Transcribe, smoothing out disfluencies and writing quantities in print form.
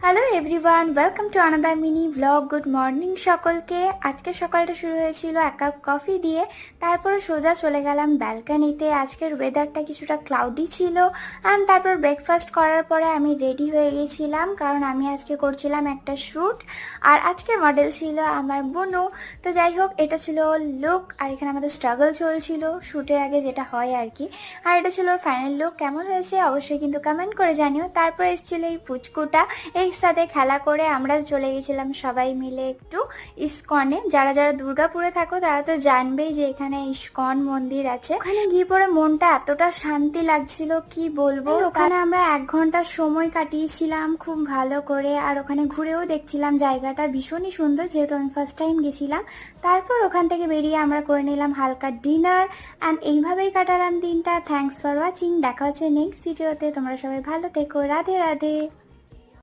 Hello everyone, welcome to another mini blog. Good morning সকলকে। আজকের সকালটা শুরু হয়েছিল এক কাপ কফি দিয়ে, তারপরে সোজা চলে গেলাম ব্যালকানিতে। আজকের ওয়েদারটা কিছুটা ক্লাউডি ছিল অ্যান্ড তারপর ব্রেকফাস্ট করার পরে আমি রেডি হয়ে গেছিলাম, কারণ আমি আজকে করছিলাম একটা শ্যুট। আর আজকে মডেল ছিল আমার বোনু। তো যাই হোক, এটা ছিল লুক। আর এখানে আমাদের স্ট্রাগল চলছিল শ্যুটের আগে, যেটা হয় আর কি। আর এটা ছিল ফাইনাল লুক। কেমন হয়েছে অবশ্যই কিন্তু কমেন্ট করে জানিও। তারপর এসেছিল এই পুচকুটা, এর সাথে খেলা করে আমরা চলে গেছিলাম সবাই মিলে একটু ইস্কনে। যারা যারা দুর্গাপুরে থাকো তারা তো জানবেই যে এখানে ইস্কন মন্দির আছে। ওখানে গিয়ে পরে মনটা এতটা শান্তি লাগছিল কি বলবো। ওখানে আমরা 1 ঘন্টা সময় কাটিয়েছিলাম খুব ভালো করে। আর ওখানে ঘুরেও দেখছিলাম, জায়গাটা ভীষণই সুন্দর যেহেতু আমি ফার্স্ট টাইম গেছিলাম। তারপর ওখান থেকে বেরিয়ে আমরা করে নিলাম হালকা ডিনার অ্যান্ড এইভাবেই কাটালাম দিনটা। Thanks for watching. দেখা হচ্ছে নেক্সট ভিডিওতে। তোমরা সবাই ভালো থেকো। রাধে রাধে।